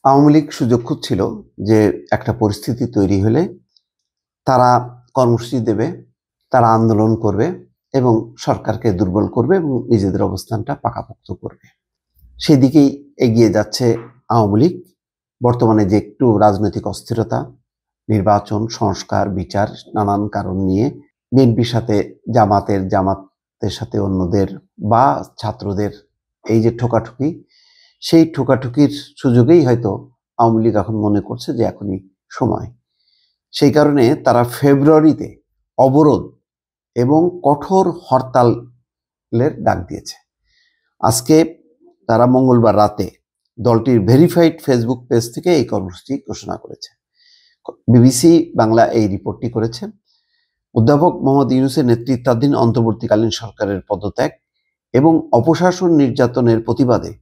আওয়ামী লীগ সুযোগ খুঁজছিল যে একটা পরিস্থিতি তৈরি হলে তারা কর্মসূচি দেবে, তারা আন্দোলন করবে এবং সরকারকে দুর্বল করবে এবং নিজেদের অবস্থানটা পাকাপোক্ত করবে। সেদিকেই এগিয়ে যাচ্ছে আওয়ামী লীগ। বর্তমানে যে একটু রাজনৈতিক অস্থিরতা, নির্বাচন, সংস্কার, বিচার, নানান কারণ নিয়ে বিএনপির সাথে জামাতের সাথে অন্যদের বা ছাত্রদের এই যে ঠোকাঠুকি, সেই ঠোকাঠুকির সুযোগেই হয়তো আওয়ামী লীগ এখন মনে করছে যে এখনই সময়। সেই কারণে তারা ফেব্রুয়ারিতে অবরোধ এবং কঠোর হরতালের ডাক দিয়েছে। আজকে তারা মঙ্গলবার রাতে দলটির ভেরিফাইড ফেসবুক পেজ থেকে এই কর্মসূচি ঘোষণা করেছে। বিবিসি বাংলা এই রিপোর্টটি করেছে। অধ্যাপক মোহাম্মদ ইউনূসের নেতৃত্বাধীন অন্তর্বর্তীকালীন সরকারের পদত্যাগ এবং অপশাসন নির্যাতনের প্রতিবাদে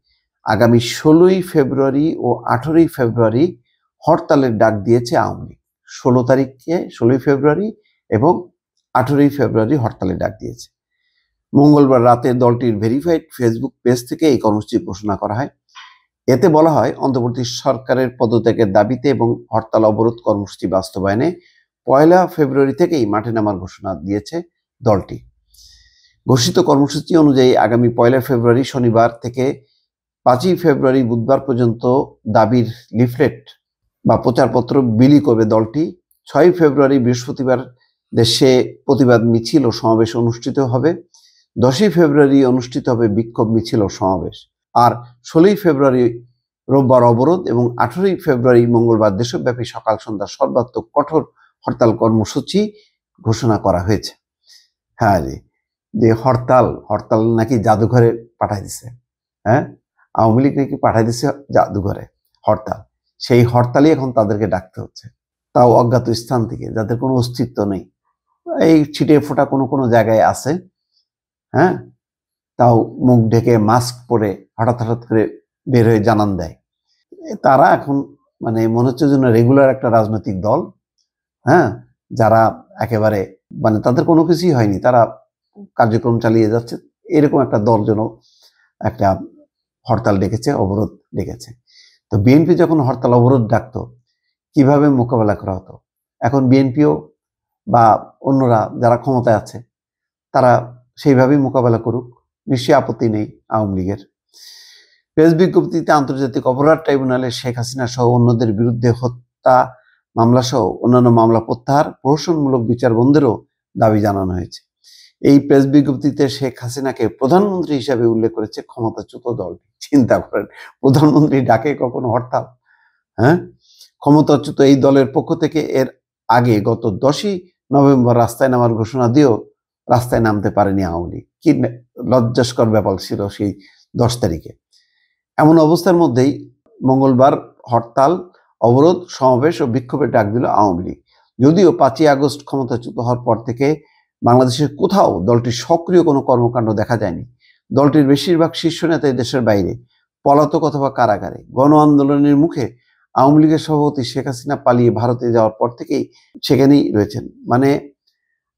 আগামী 16ই ফেব্রুয়ারি ও 18ই ফেব্রুয়ারি হরতালের ডাক দিয়েছে আওয়ামী লীগ। 16ই ফেব্রুয়ারি এবং 18ই ফেব্রুয়ারি হরতালের ডাক দিয়েছে। মঙ্গলবার রাতে দলটির ভেরিফাইড ফেসবুক পেজ থেকে এই কর্মসূচি ঘোষণা করা হয়। এতে বলা হয়, অন্তর্বর্তী সরকারের পদত্যাগের দাবিতে এবং হরতাল অবরোধ কর্মসূচি বাস্তবায়নে 1 ফেব্রুয়ারি থেকেই মাঠে নামার ঘোষণা দিয়েছে দলটি। ঘোষিত কর্মসূচি অনুযায়ী আগামী 1 ফেব্রুয়ারি শনিবার থেকে 5ই ফেব্রুয়ারি বুধবার পর্যন্ত দাবির লিফলেট বা প্রচারপত্র বিলি করবে দলটি। 6ই ফেব্রুয়ারি বৃহস্পতিবার দেশে প্রতিবাদ মিছিল ও সমাবেশ অনুষ্ঠিত হবে। 10ই ফেব্রুয়ারি অনুষ্ঠিত হবে বিক্ষোভ মিছিল ও সমাবেশ। আর 16ই ফেব্রুয়ারি রোববার অবরোধ এবং 18ই ফেব্রুয়ারি মঙ্গলবার দেশব্যাপী সকাল সন্ধ্যা সর্বাত্মক কঠোর হরতাল কর্মসূচি ঘোষণা করা হয়েছে। হ্যাঁ, যে হরতাল নাকি জাদুঘরে পাঠাই দিছে। হ্যাঁ, আওয়ামী লীগ নাকি পাঠাই দিছে জাদুঘরে হরতাল। সেই হরতালই এখন তাদেরকে ডাকতে হচ্ছে, তাও অজ্ঞাত স্থান থেকে, যাদের কোনো অস্তিত্ব নেই। এই ছিটে ফোটা কোনো জায়গায় আছে, হ্যাঁ, তাও মুখ ঢেকে মাস্ক পরে হঠাৎ করে বের হয়ে জানান দেয়। তারা এখন মানে মনে হচ্ছে যেন রেগুলার একটা রাজনৈতিক দল, হ্যাঁ, যারা একেবারে মানে তাদের কোনো কিছুই হয়নি, তারা কার্যক্রম চালিয়ে যাচ্ছে, এরকম একটা দল যেন একটা হরতাল ডেকেছে, অবরোধ ডেকেছে। তো বিএনপি যখন হরতাল অবরোধ ডাকতো, কিভাবে মোকাবেলা করা হতো? এখন বিএনপিও বা অন্যরা যারা ক্ষমতায় আছে তারা সেইভাবেই মোকাবেলা করুক, নিশ্চয়ই আপত্তি নেই আওয়ামী লীগের। প্রেস বিজ্ঞপ্তিতে আন্তর্জাতিক অপরাধ ট্রাইব্যুনালে শেখ হাসিনা সহ অন্যদের বিরুদ্ধে হত্যা মামলা সহ অন্যান্য মামলা প্রত্যাহার, প্রহসনমূলক বিচার বন্ধেরও দাবি জানানো হয়েছে। এই প্রেস বিজ্ঞপ্তিতে শেখ হাসিনাকে প্রধানমন্ত্রী হিসাবে উল্লেখ করেছে ক্ষমতাচ্যুত দলটি। চিন্তা করেন, প্রধানমন্ত্রী ডাকে কখনো হরতাল? হ্যাঁ, ক্ষমতাচ্যুত এই দলের পক্ষ থেকে এর আগে গত 10ই নভেম্বর রাস্তায় নামার ঘোষণা দিয়েও রাস্তায় নামতে পারেনি আওয়ামী লীগ। কি লজ্জাস্কর ব্যাপার ছিল সেই 10 তারিখে। এমন অবস্থার মধ্যেই মঙ্গলবার হরতাল, অবরোধ, সমাবেশ ও বিক্ষোভের ডাক দিল আওয়ামী লীগ। যদিও 5ই আগস্ট ক্ষমতাচ্যুত হওয়ার পর থেকে বাংলাদেশের কোথাও দলটির সক্রিয় কোনো কর্মকাণ্ড দেখা যায়নি। দলটির বেশিরভাগ শীর্ষ নেতাই দেশের বাইরে, পলাতক অথবা কারাগারে। গণ আন্দোলনের মুখে আওয়ামী লীগের সভাপতি শেখ হাসিনা পালিয়ে ভারতে যাওয়ার পর থেকেই সেখানেই রয়েছেন। মানে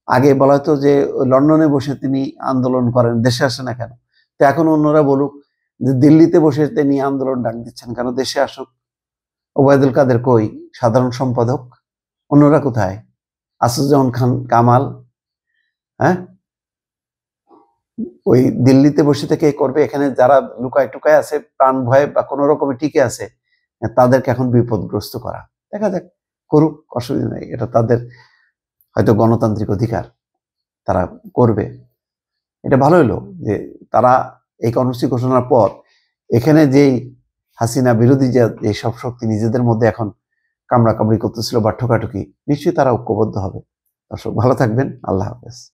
আগে বলা হতো যে লন্ডনে বসে তিনি আন্দোলন করেন, দেশে আসে না কেন? তো এখন অন্যরা বলুক যে দিল্লিতে বসে তিনি আন্দোলন ডাক দিচ্ছেন কেন, দেশে আসুক। ওবায়দুল কাদের কই, সাধারণ সম্পাদক? অন্যরা কোথায়? আসাদুজ্জামান খান কামাল, হ্যাঁ, ওই দিল্লিতে বসে থেকে করবে। এখানে যারা লুকায় টুকায় আছে, প্রাণ ভয়ে বা কোনো রকমে টিকে আছে, তাদেরকে এখন বিপদগ্রস্ত করা। দেখা যাক, করুক, অসুবিধা নেই, এটা তাদের হয়তো গণতান্ত্রিক অধিকার, তারা করবে। এটা ভালো হলো যে তারা এই কর্মসূচি ঘোষণার পর এখানে যেই হাসিনা বিরোধী যে সব শক্তি নিজেদের মধ্যে এখন কামড়াকামড়ি করতেছিল বা ঠোকাঠুকি, নিশ্চয়ই তারা ঐক্যবদ্ধ হবে। দর্শক ভালো থাকবেন, আল্লাহ হাফেজ।